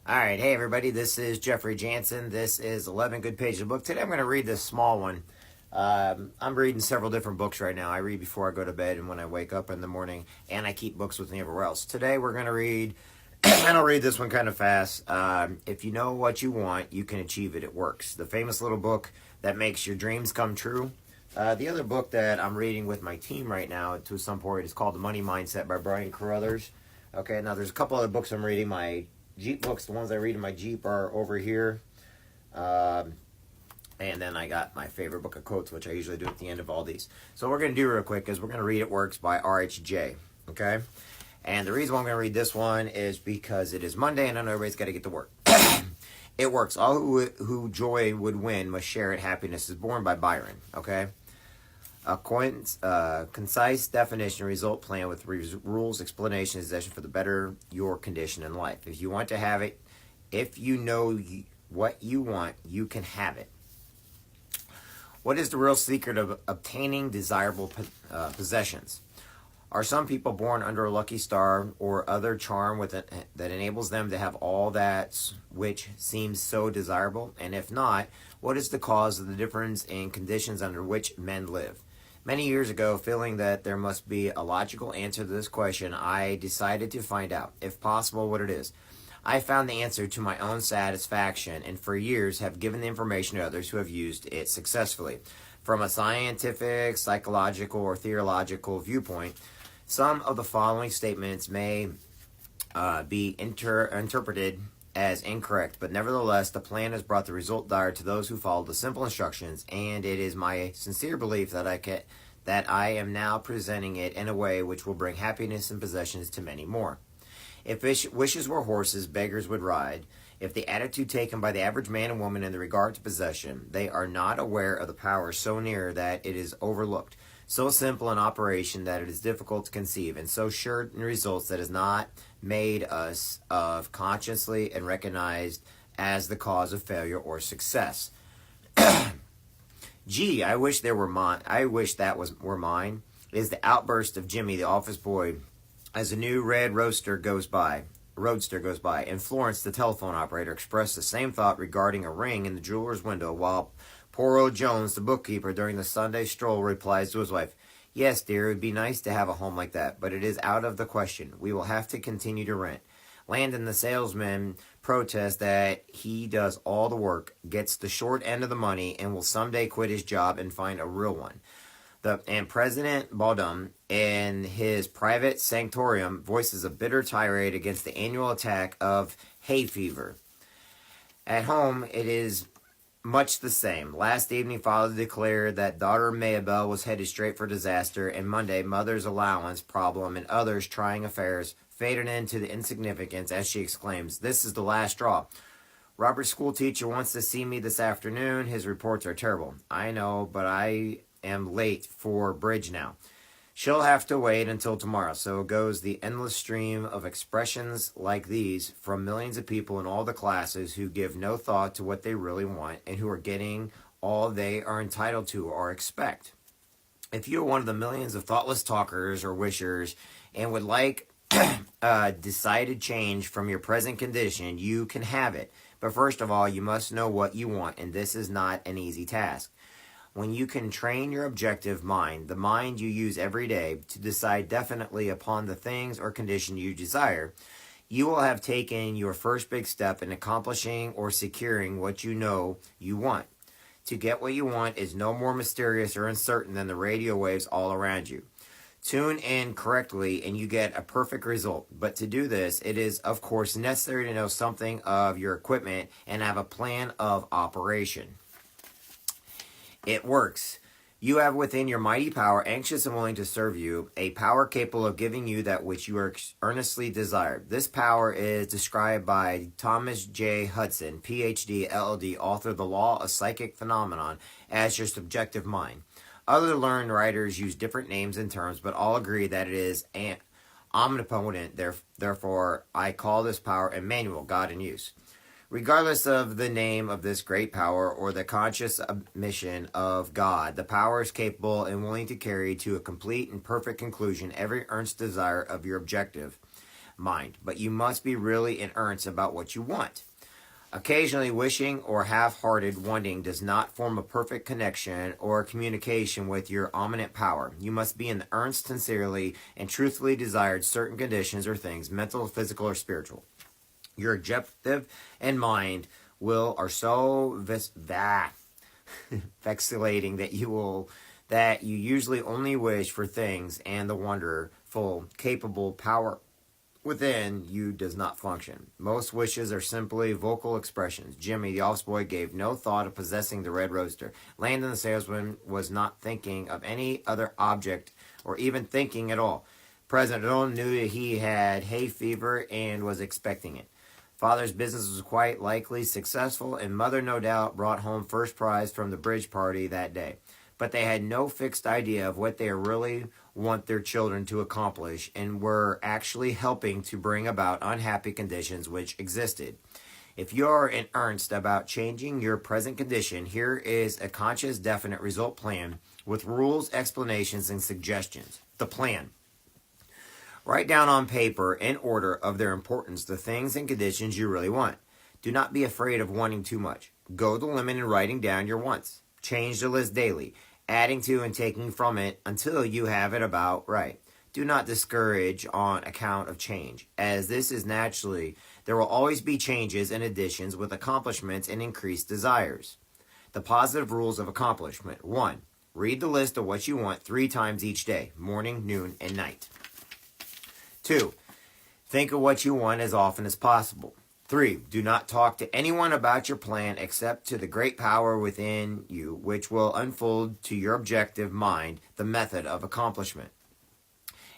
All right, hey everybody, this is Jeffrey Jansen. This is 11 Good Pages of Book. Today I'm going to read this small one. I'm reading several different books right now. I read before I go to bed and when I wake up in the morning, and I keep books with me everywhere else. Today we're going to read, and I'll read this one kind of fast. If you know what you want, you can achieve it. It works. The famous little book that makes your dreams come true. The other book that I'm reading with my team right now to some point is called The Money Mindset by Brian Carruthers. Okay, now there's a couple other books I'm reading. My Jeep books, the ones I read in my Jeep, are over here. And then I got my favorite book of quotes, which I usually do at the end of all these. So what we're going to do real quick is we're going to read It Works by R.H.J. Okay? And the reason why I'm going to read this one is because it is Monday and I know everybody's got to get to work. It works. All who joy would win must share it. Happiness is born by Byron. Okay? A concise definition, result plan with rules, explanation, suggestion for the better your condition in life. If you want to have it, if you know what you want, you can have it. What is the real secret of obtaining desirable possessions? Are some people born under a lucky star or other charm with it that enables them to have all that which seems so desirable? And if not, what is the cause of the difference in conditions under which men live? Many years ago, feeling that there must be a logical answer to this question, I decided to find out, if possible, what it is. I found the answer to my own satisfaction, and for years have given the information to others who have used it successfully. From a scientific, psychological, or theological viewpoint, some of the following statements may be interpreted as incorrect, but nevertheless, the plan has brought the result desired to those who follow the simple instructions, and it is my sincere belief that I am now presenting it in a way which will bring happiness and possessions to many more. If wishes were horses, beggars would ride. If the attitude taken by the average man and woman in the regard to possession, they are not aware of the power so near that it is overlooked, so simple in operation that it is difficult to conceive, and so sure in results that is not made us of consciously and recognized as the cause of failure or success. Gee, I wish that were mine. Is the outburst of Jimmy, the office boy, as a new red roadster goes by. And Florence, the telephone operator, expressed the same thought regarding a ring in the jeweler's window, while poor old Jones, the bookkeeper, during the Sunday stroll, replies to his wife, "Yes, dear, it would be nice to have a home like that, but it is out of the question. We will have to continue to rent." Landon, the salesman, protests that he does all the work, gets the short end of the money, and will someday quit his job and find a real one. And President Baudum, in his private sanctorium, voices a bitter tirade against the annual attack of hay fever. At home, it is much the same. Last evening, father declared that daughter Maybelle was headed straight for disaster, and Monday, mother's allowance problem and others trying affairs faded into the insignificance as she exclaims, "This is the last straw. Robert's school teacher wants to see me this afternoon. His reports are terrible. I know, but I am late for bridge now. She'll have to wait until tomorrow." So goes the endless stream of expressions like these from millions of people in all the classes who give no thought to what they really want and who are getting all they are entitled to or expect. If you're one of the millions of thoughtless talkers or wishers and would like decided change from your present condition, you can have it. But first of all, you must know what you want, and this is not an easy task. When you can train your objective mind, the mind you use every day, to decide definitely upon the things or condition you desire, you will have taken your first big step in accomplishing or securing what you know you want. To get what you want is no more mysterious or uncertain than the radio waves all around you. Tune in correctly and you get a perfect result. But to do this, it is, of course, necessary to know something of your equipment and have a plan of operation. It works. You have within your mighty power, anxious and willing to serve you, a power capable of giving you that which you earnestly desire. This power is described by Thomas J. Hudson, Ph.D., LLD, author of The Law of Psychic Phenomenon, as your subjective mind. Other learned writers use different names and terms, but all agree that it is omnipotent. Therefore, I call this power Emmanuel, God in use. Regardless of the name of this great power or the conscious admission of God, the power is capable and willing to carry to a complete and perfect conclusion every earnest desire of your objective. mind, but you must be really in earnest about what you want. Occasionally, wishing or half-hearted wanting does not form a perfect connection or communication with your omniscient power. You must be in earnest, sincerely, and truthfully desired certain conditions or things, mental, physical, or spiritual. Your objective and mind will are so vacillating that you usually only wish for things, and the wonderful, capable power within you does not function. Most wishes are simply vocal expressions. Jimmy, the office boy, gave no thought of possessing the red roadster. Landon, the salesman, was not thinking of any other object or even thinking at all. President Dillon knew that he had hay fever and was expecting it. Father's business was quite likely successful, and Mother no doubt brought home first prize from the bridge party that day. But they had no fixed idea of what they really want their children to accomplish, and were actually helping to bring about unhappy conditions which existed. If you are in earnest about changing your present condition, here is a conscious, definite result plan with rules, explanations, and suggestions. The plan. Write down on paper, in order of their importance, the things and conditions you really want. Do not be afraid of wanting too much. Go the limit in writing down your wants. Change the list daily, adding to and taking from it until you have it about right. Do not discourage on account of change, as this is naturally. There will always be changes and additions with accomplishments and increased desires. The positive rules of accomplishment. 1. Read the list of what you want 3 times each day, morning, noon, and night. 2. Think of what you want as often as possible. 3. Do not talk to anyone about your plan except to the great power within you, which will unfold to your objective mind the method of accomplishment.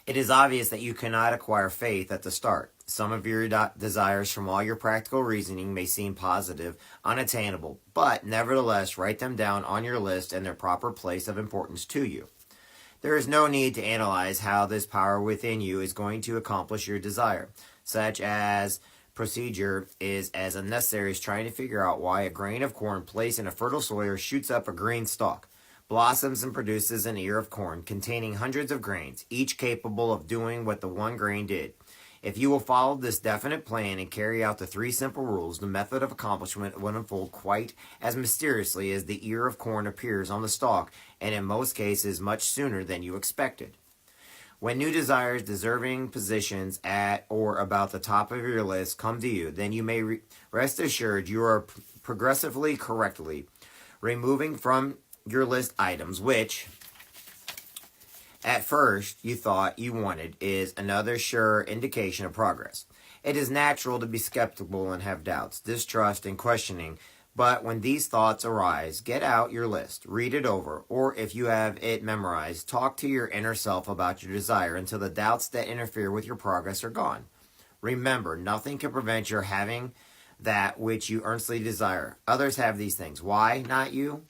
It is obvious that you cannot acquire faith at the start. Some of your desires from all your practical reasoning may seem positive, unattainable, but nevertheless write them down on your list in their proper place of importance to you. There is no need to analyze how this power within you is going to accomplish your desire. Such as procedure is as unnecessary as trying to figure out why a grain of corn placed in a fertile soil shoots up a green stalk, blossoms, and produces an ear of corn containing hundreds of grains, each capable of doing what the one grain did. If you will follow this definite plan and carry out the 3 simple rules, the method of accomplishment will unfold quite as mysteriously as the ear of corn appears on the stalk, and in most cases much sooner than you expected. When new desires, deserving positions at or about the top of your list come to you, then you may rest assured you are progressively correctly removing from your list items which at first you thought you wanted is another sure indication of progress. It is natural to be skeptical and have doubts, distrust, and questioning, but when these thoughts arise, get out your list, read it over, or if you have it memorized, talk to your inner self about your desire until the doubts that interfere with your progress are gone. Remember, nothing can prevent your having that which you earnestly desire. Others have these things. Why not you?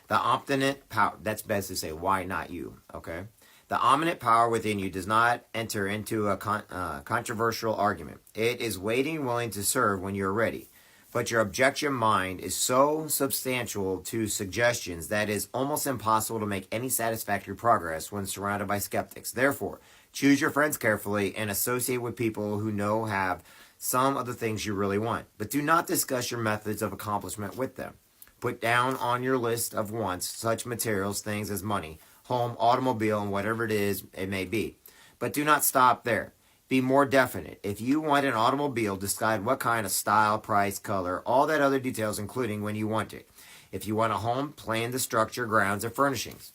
The omniscient power, that's best to say, why not you, okay? The omniscient power within you does not enter into a controversial argument. It is waiting, willing to serve when you're ready. But your objection mind is so substantial to suggestions that it is almost impossible to make any satisfactory progress when surrounded by skeptics. Therefore, choose your friends carefully and associate with people who have some of the things you really want. But do not discuss your methods of accomplishment with them. Put down on your list of wants such materials, things as money, home, automobile, and whatever it may be. But do not stop there. Be more definite. If you want an automobile, decide what kind of style, price, color, all that other details, including when you want it. If you want a home, plan the structure, grounds, and furnishings.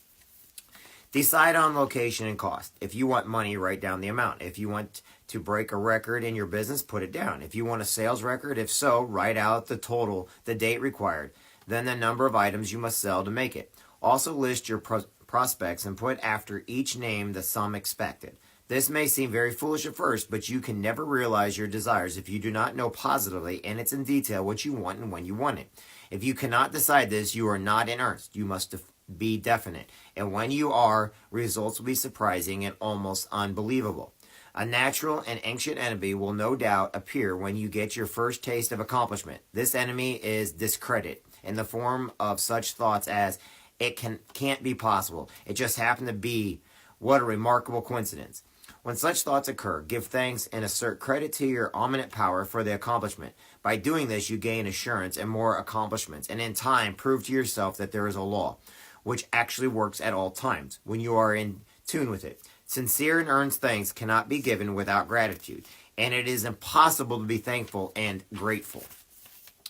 Decide on location and cost. If you want money, write down the amount. If you want to break a record in your business, put it down. If you want a sales record, if so, write out the total, the date required, then the number of items you must sell to make it. Also list your prospects and put after each name the sum expected. This may seem very foolish at first, but you can never realize your desires if you do not know positively and it's in detail what you want and when you want it. If you cannot decide this, you are not in earnest. You must be definite. And when you are, results will be surprising and almost unbelievable. A natural and ancient enemy will no doubt appear when you get your first taste of accomplishment. This enemy is discredit in the form of such thoughts as, it can't be possible. It just happened to be. What a remarkable coincidence. When such thoughts occur, give thanks and assert credit to your omniscient power for the accomplishment. By doing this, you gain assurance and more accomplishments, and in time, prove to yourself that there is a law, which actually works at all times, when you are in tune with it. Sincere and earnest thanks cannot be given without gratitude, and it is impossible to be thankful and grateful.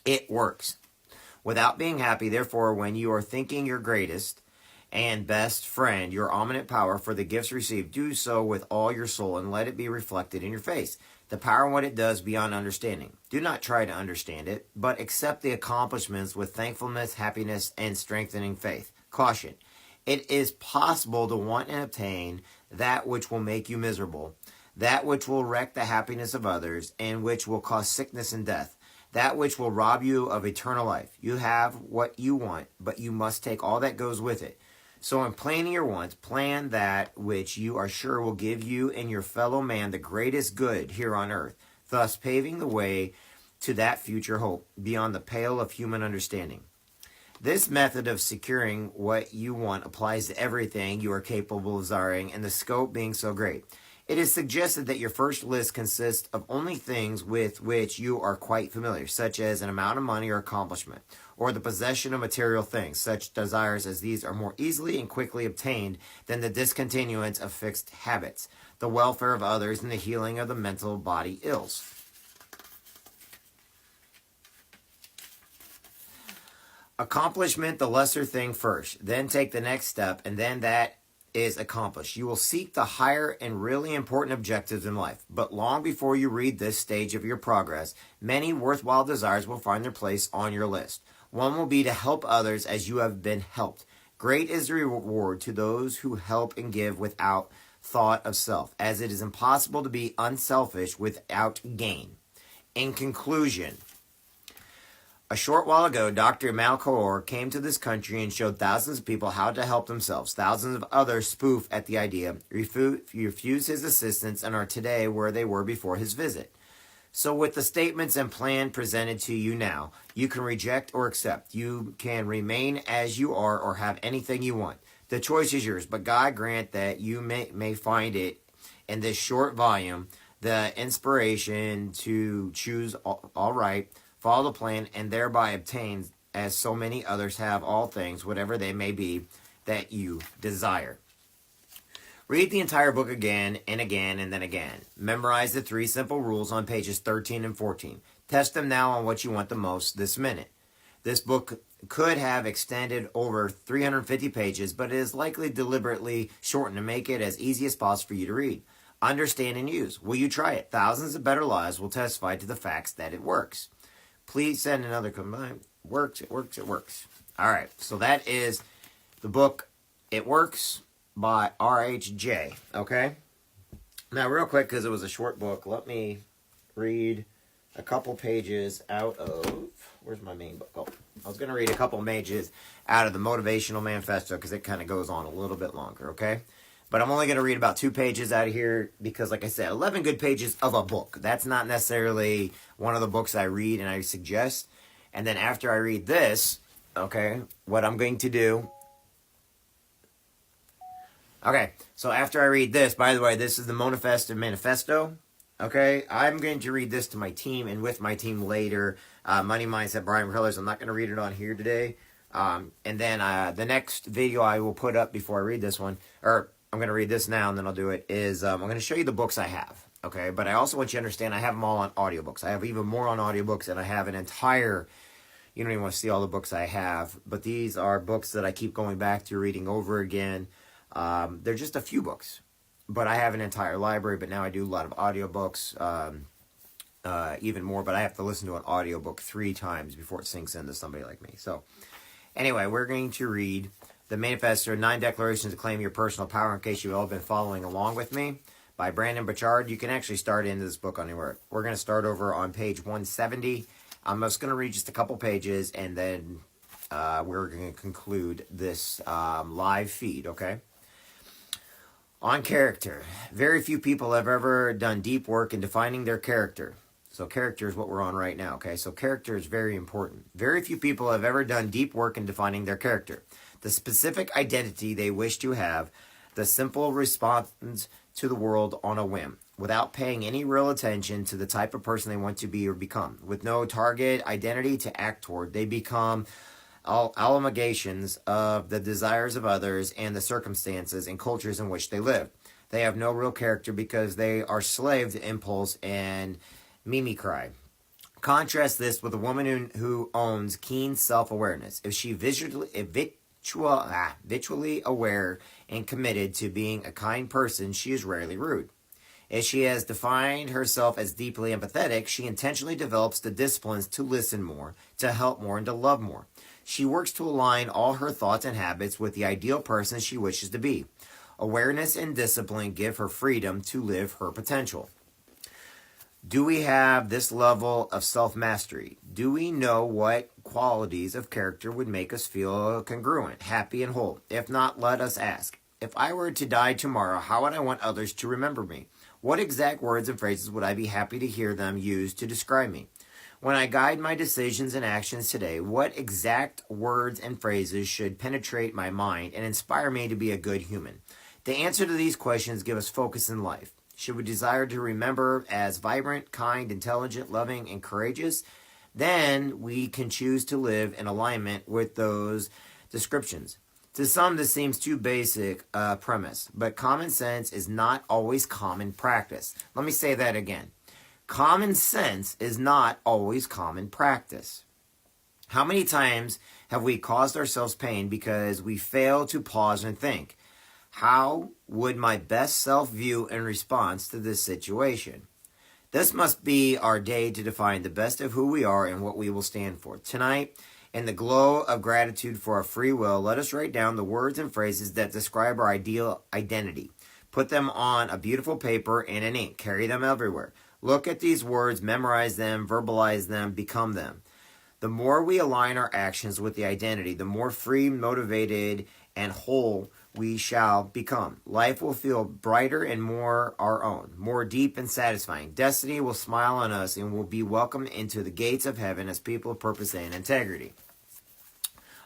It works. Without being happy, therefore, when you are thinking your greatest and best friend, your omniscient power for the gifts received, do so with all your soul and let it be reflected in your face. The power and what it does beyond understanding. Do not try to understand it, but accept the accomplishments with thankfulness, happiness, and strengthening faith. Caution. It is possible to want and obtain that which will make you miserable, that which will wreck the happiness of others, and which will cause sickness and death, that which will rob you of eternal life. You have what you want, but you must take all that goes with it. So in planning your wants, plan that which you are sure will give you and your fellow man the greatest good here on earth, thus paving the way to that future hope beyond the pale of human understanding. This method of securing what you want applies to everything you are capable of desiring, and the scope being so great. It is suggested that your first list consists of only things with which you are quite familiar, such as an amount of money or accomplishment, or the possession of material things. Such desires as these are more easily and quickly obtained than the discontinuance of fixed habits, the welfare of others, and the healing of the mental body ills. Accomplishment, the lesser thing first, then take the next step, and then that is accomplished. You will seek the higher and really important objectives in life. But long before you read this stage of your progress, many worthwhile desires will find their place on your list. One will be to help others as you have been helped. Great is the reward to those who help and give without thought of self, as it is impossible to be unselfish without gain. In conclusion, a short while ago, Dr. Malkaor came to this country and showed thousands of people how to help themselves. Thousands of others spoof at the idea, refuse his assistance, and are today where they were before his visit. So with the statements and plan presented to you now, you can reject or accept. You can remain as you are or have anything you want. The choice is yours, but God grant that you may find it in this short volume, the inspiration to choose all right, follow the plan, and thereby obtain, as so many others have, all things, whatever they may be, that you desire. Read the entire book again and again and then again. Memorize the 3 simple rules on pages 13 and 14. Test them now on what you want the most this minute. This book could have extended over 350 pages, but it is likely deliberately shortened to make it as easy as possible for you to read. Understand and use. Will you try it? Thousands of better lives will testify to the facts that it works. Please send another comment. It works. All right, so that is the book, It Works, by R.H.J., okay? Now, real quick, because it was a short book, let me read a couple pages out of... Where's my main book? Oh, I was going to read a couple pages out of the Motivational Manifesto, because it kind of goes on a little bit longer, okay? But I'm only going to read about 2 pages out of here because, like I said, 11 good pages of a book. That's not necessarily one of the books I read and I suggest. And then after I read this, okay, what I'm going to do... Okay, so after I read this, by the way, this is the Manifesto. Okay, I'm going to read this to my team and with my team later. Money Mindset, Brian Colors. I'm not going to read it on here today. And then the next video I will put up before I read this one, or I'm going to read this now and then I'll do it, is I'm going to show you the books I have. Okay, but I also want you to understand I have them all on audiobooks. I have even more on audiobooks, and I have an entire... You don't even want to see all the books I have, but these are books that I keep going back to, reading over again. They're just a few books, but I have an entire library, but now I do a lot of audiobooks, even more, but I have to listen to an audiobook 3 times before it sinks into somebody like me. So anyway, we're going to read the Manifesto, 9 Declarations to Claim Your Personal Power, in case you've all been following along with me, by Brandon Burchard. You can actually start into this book anywhere. We're going to start over on page 170. I'm just going to read just a couple pages, and then we're going to conclude this live feed, okay? On character. Very few people have ever done deep work in defining their character. So character is what we're on right now, okay? So character is very important. Very few people have ever done deep work in defining their character. The specific identity they wish to have, the simple response to the world on a whim, without paying any real attention to the type of person they want to be or become. With no target identity to act toward, they become amalgamations of the desires of others and the circumstances and cultures in which they live. They have no real character because they are slave to impulse and mimicry. Contrast this with a woman who owns keen self-awareness. If she habitually aware and committed to being a kind person, she is rarely rude. If she has defined herself as deeply empathetic, she intentionally develops the disciplines to listen more, to help more, and to love more. She works to align all her thoughts and habits with the ideal person she wishes to be. Awareness and discipline give her freedom to live her potential. Do we have this level of self-mastery? Do we know what qualities of character would make us feel congruent, happy, and whole? If not, let us ask. If I were to die tomorrow, how would I want others to remember me? What exact words and phrases would I be happy to hear them use to describe me? When I guide my decisions and actions today, what exact words and phrases should penetrate my mind and inspire me to be a good human? The answer to these questions give us focus in life. Should we desire to remember as vibrant, kind, intelligent, loving, and courageous? Then we can choose to live in alignment with those descriptions. To some, this seems too basic a premise, but common sense is not always common practice. Let me say that again. Common sense is not always common practice. How many times have we caused ourselves pain because we fail to pause and think? How would my best self view in response to this situation? This must be our day to define the best of who we are and what we will stand for. Tonight, in the glow of gratitude for our free will, let us write down the words and phrases that describe our ideal identity. Put them on a beautiful paper and in ink. Carry them everywhere. Look at these words, memorize them, verbalize them, become them. The more we align our actions with the identity, the more free, motivated, and whole we shall become. Life will feel brighter and more our own, more deep and satisfying. Destiny will smile on us and will be welcomed into the gates of heaven as people of purpose and integrity.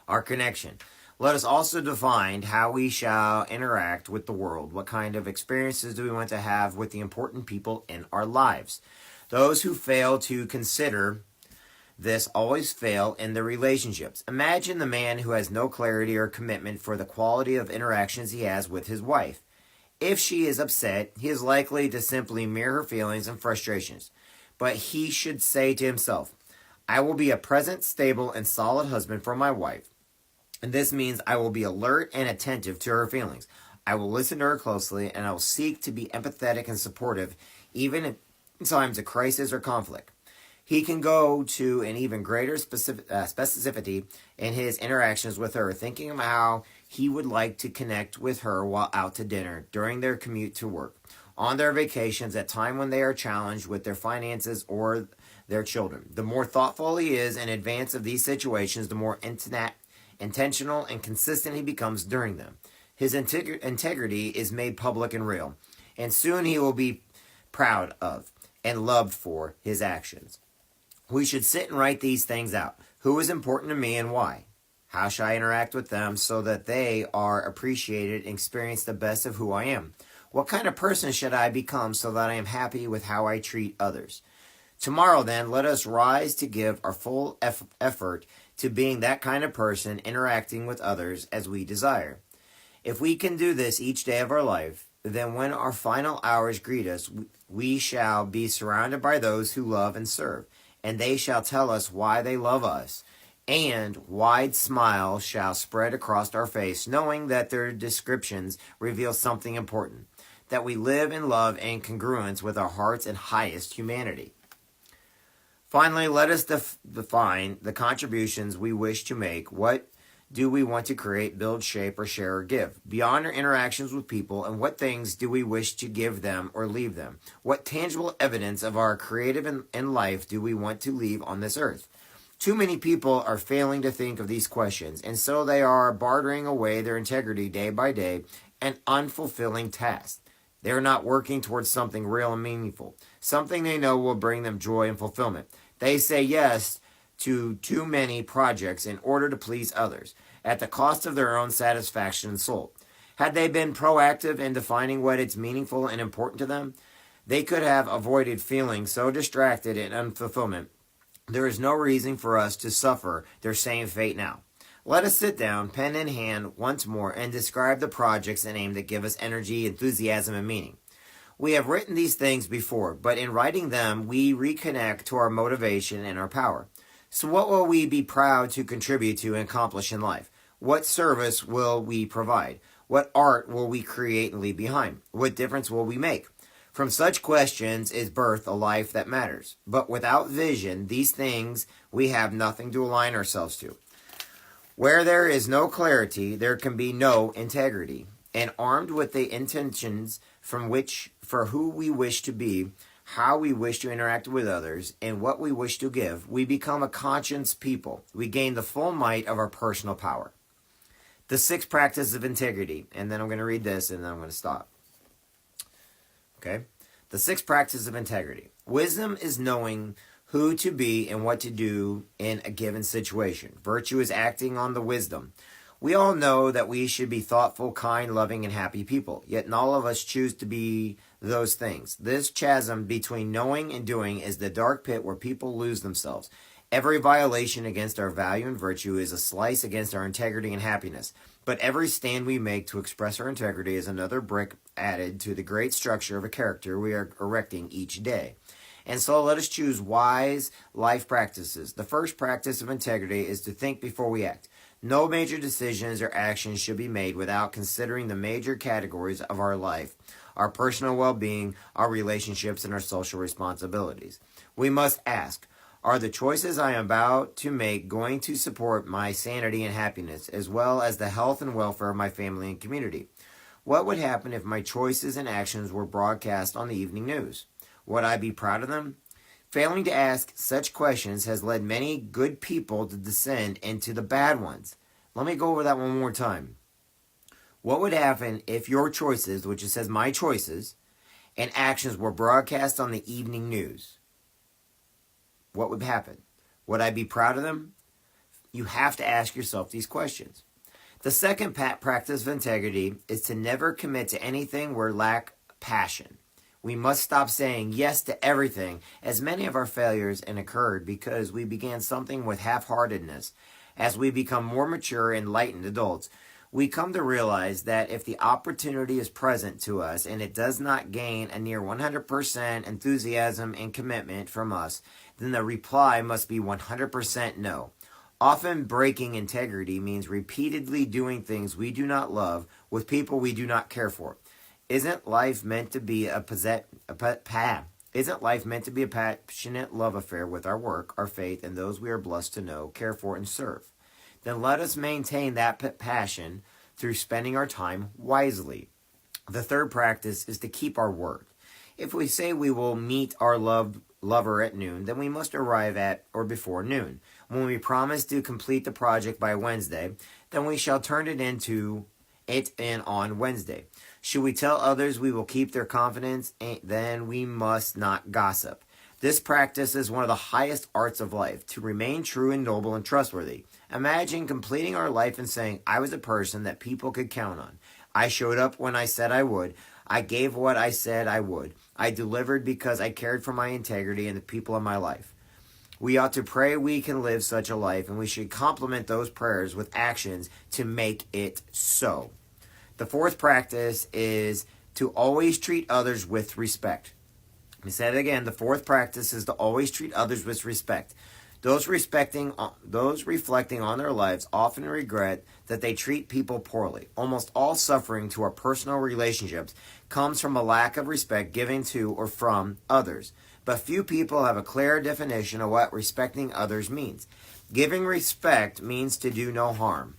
Our connection. Let us also define how we shall interact with the world. What kind of experiences do we want to have with the important people in our lives? Those who fail to consider this always fail in their relationships. Imagine the man who has no clarity or commitment for the quality of interactions he has with his wife. If she is upset, he is likely to simply mirror her feelings and frustrations. But he should say to himself, I will be a present, stable, and solid husband for my wife. And this means I will be alert and attentive to her feelings. I will listen to her closely, and I will seek to be empathetic and supportive, even in times of crisis or conflict. He can go to an even greater specificity in his interactions with her, thinking of how he would like to connect with her while out to dinner, during their commute to work, on their vacations, at time when they are challenged with their finances or their children. The more thoughtful he is in advance of these situations, the more intentional and consistent he becomes during them. His integrity is made public and real, and soon he will be proud of and loved for his actions. We should sit and write these things out. Who is important to me and why? How shall I interact with them so that they are appreciated and experience the best of who I am? What kind of person should I become so that I am happy with how I treat others? Tomorrow, then, let us rise to give our full effort to being that kind of person, interacting with others as we desire. If we can do this each day of our life, then when our final hours greet us, we shall be surrounded by those who love and serve, and they shall tell us why they love us, and wide smiles shall spread across our face, knowing that their descriptions reveal something important, that we live in love and congruence with our hearts and highest humanity. Finally, let us define the contributions we wish to make. What do we want to create, build, shape, or share, or give? Beyond our interactions with people, and what things do we wish to give them or leave them? What tangible evidence of our creative in life do we want to leave on this earth? Too many people are failing to think of these questions, and so they are bartering away their integrity day by day, an unfulfilling task. They are not working towards something real and meaningful, something they know will bring them joy and fulfillment. They say yes to too many projects in order to please others, at the cost of their own satisfaction and soul. Had they been proactive in defining what is meaningful and important to them, they could have avoided feeling so distracted and unfulfillment. There is no reason for us to suffer their same fate now. Let us sit down, pen in hand, once more, and describe the projects and aim that give us energy, enthusiasm, and meaning. We have written these things before, but in writing them, we reconnect to our motivation and our power. So what will we be proud to contribute to and accomplish in life? What service will we provide? What art will we create and leave behind? What difference will we make? From such questions is birthed a life that matters. But without vision, these things we have nothing to align ourselves to. Where there is no clarity, there can be no integrity. And armed with the intentions for who we wish to be, how we wish to interact with others, and what we wish to give, we become a conscious people. We gain the full might of our personal power. The 6 practices of integrity. And then I'm going to read this and then I'm going to stop. Okay? The 6 practices of integrity. Wisdom is knowing who to be and what to do in a given situation. Virtue is acting on the wisdom. We all know that we should be thoughtful, kind, loving, and happy people, yet not all of us choose to be those things. This chasm between knowing and doing is the dark pit where people lose themselves. Every violation against our value and virtue is a slice against our integrity and happiness. But every stand we make to express our integrity is another brick added to the great structure of a character we are erecting each day. And so let us choose wise life practices. The first practice of integrity is to think before we act. No major decisions or actions should be made without considering the major categories of our life, our personal well-being, our relationships, and our social responsibilities. We must ask, are the choices I am about to make going to support my sanity and happiness, as well as the health and welfare of my family and community? What would happen if my choices and actions were broadcast on the evening news? Would I be proud of them? Failing to ask such questions has led many good people to descend into the bad ones. Let me go over that one more time. What would happen if your choices, which it says my choices, and actions were broadcast on the evening news? What would happen? Would I be proud of them? You have to ask yourself these questions. The second practice of integrity is to never commit to anything where lack passion. We must stop saying yes to everything, as many of our failures occurred because we began something with half-heartedness. As we become more mature, enlightened adults, we come to realize that if the opportunity is present to us and it does not gain a near 100% enthusiasm and commitment from us, then the reply must be 100% no. Often breaking integrity means repeatedly doing things we do not love with people we do not care for. Isn't life meant to be a passionate love affair with our work, our faith, and those we are blessed to know, care for, and serve? Then let us maintain that passion through spending our time wisely. The third practice is to keep our word. If we say we will meet our lover at noon, then we must arrive at or before noon. When we promise to complete the project by Wednesday, then we shall turn it in on Wednesday. Should we tell others we will keep their confidence, then we must not gossip. This practice is one of the highest arts of life, to remain true and noble and trustworthy. Imagine completing our life and saying, I was a person that people could count on. I showed up when I said I would. I gave what I said I would. I delivered because I cared for my integrity and the people in my life. We ought to pray we can live such a life, and we should complement those prayers with actions to make it so. The fourth practice is to always treat others with respect. Let me say it again. The fourth practice is to always treat others with respect. Those reflecting on their lives often regret that they treat people poorly. Almost all suffering to our personal relationships comes from a lack of respect given to or from others. But few people have a clear definition of what respecting others means. Giving respect means to do no harm,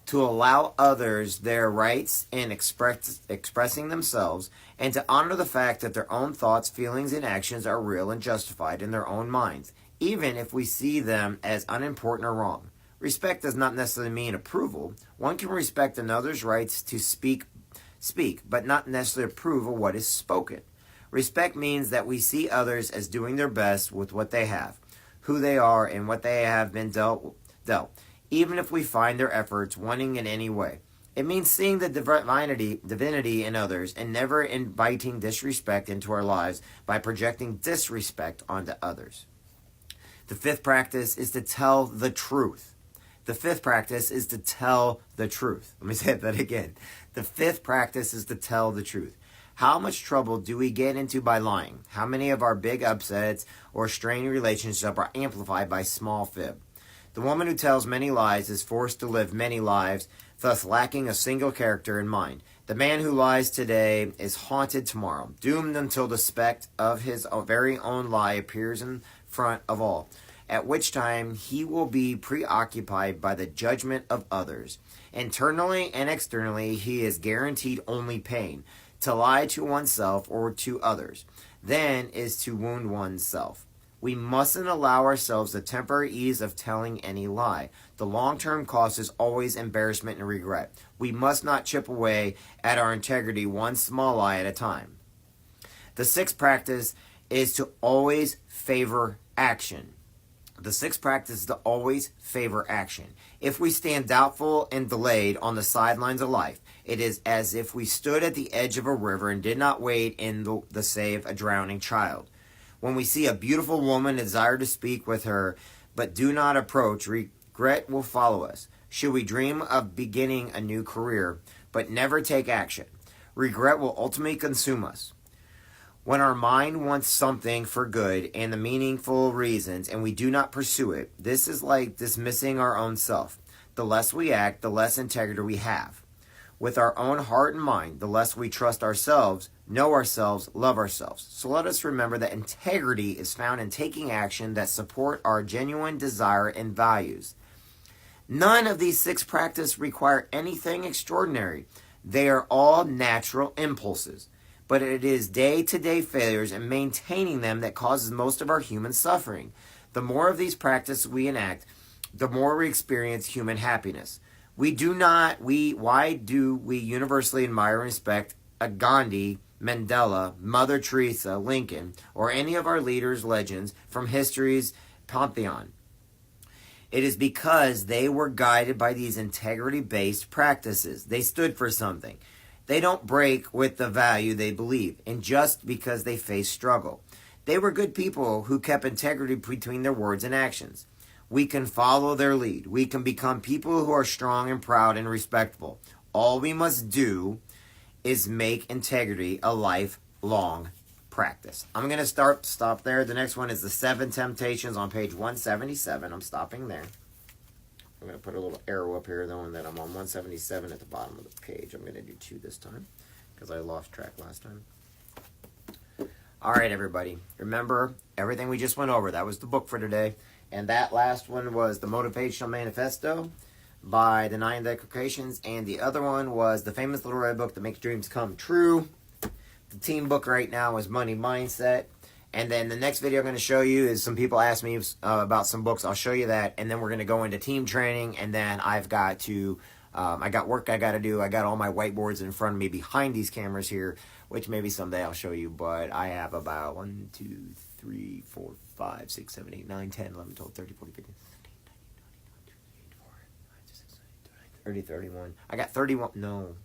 to allow others their rights in expressing themselves, and to honor the fact that their own thoughts, feelings, and actions are real and justified in their own minds, even if we see them as unimportant or wrong. Respect does not necessarily mean approval. One can respect another's rights to speak, but not necessarily approve of what is spoken. Respect means that we see others as doing their best with what they have, who they are, and what they have been dealt, even if we find their efforts wanting in any way. It means seeing the divinity in others and never inviting disrespect into our lives by projecting disrespect onto others. The fifth practice is to tell the truth. The fifth practice is to tell the truth. Let me say that again. The fifth practice is to tell the truth. How much trouble do we get into by lying? How many of our big upsets or strained relationships are amplified by small fib? The woman who tells many lies is forced to live many lives, thus lacking a single character in mind. The man who lies today is haunted tomorrow, doomed until the speck of his very own lie appears in front of all, at which time he will be preoccupied by the judgment of others. Internally and externally, he is guaranteed only pain. To lie to oneself or to others, then, is to wound oneself. We mustn't allow ourselves the temporary ease of telling any lie. The long-term cost is always embarrassment and regret. We must not chip away at our integrity one small lie at a time. The sixth practice is to always favor action. The sixth practice is to always favor action. If we stand doubtful and delayed on the sidelines of life, it is as if we stood at the edge of a river and did not wade in to save a drowning child. When we see a beautiful woman and desire to speak with her, but do not approach, regret will follow us. Should we dream of beginning a new career, but never take action, regret will ultimately consume us. When our mind wants something for good and the meaningful reasons, and we do not pursue it, this is like dismissing our own self. The less we act, the less integrity we have. With our own heart and mind, the less we trust ourselves, know ourselves, love ourselves. So let us remember that integrity is found in taking action that support our genuine desire and values. None of these six practices require anything extraordinary. They are all natural impulses. But it is day-to-day failures in maintaining them that causes most of our human suffering. The more of these practices we enact, the more we experience human happiness. Why do we universally admire and respect a Gandhi, Mandela, Mother Teresa, Lincoln, or any of our leaders' legends from history's pantheon? It is because they were guided by these integrity-based practices. They stood for something. They don't break with the value they believe, and just because they face struggle. They were good people who kept integrity between their words and actions. We can follow their lead. We can become people who are strong and proud and respectable. All we must do is make integrity a lifelong practice. I'm going to stop there. The next one is the 7 Temptations on page 177. I'm stopping there. I'm going to put a little arrow up here, though, and that I'm on 177 at the bottom of the page. I'm going to do 2 this time because I lost track last time. All right, everybody. Remember everything we just went over. That was the book for today. And that last one was the Motivational Manifesto by the 9 Declarations. And the other one was the famous Little Red Book that makes dreams come true. The team book right now is Money Mindset. And then the next video I'm going to show you is some people asked me about some books. I'll show you that. And then we're going to go into team training. And then I've got to, I got work I got to do. I got all my whiteboards in front of me behind these cameras here, which maybe someday I'll show you. But I have about 1, 2, 3, 4, 5, 6, 7, 8, 9, 10, 11, 12, 13, 14, 15, 16, 17, 18, 19, 20, 21, 22, 23, 24, 25, 26, 27, 28, 29, 30, 31. I got 31, no,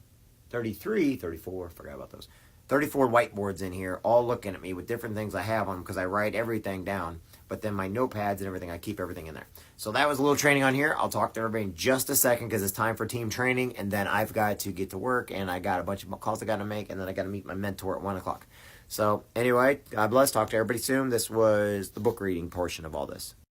33, 34, forgot about those. 34 whiteboards in here, all looking at me with different things I have on them because I write everything down. But then my notepads and everything, I keep everything in there. So that was a little training on here. I'll talk to everybody in just a second because it's time for team training. And then I've got to get to work and I got a bunch of calls I got to make. And then I got to meet my mentor at 1 o'clock. So anyway, God bless. Talk to everybody soon. This was the book reading portion of all this.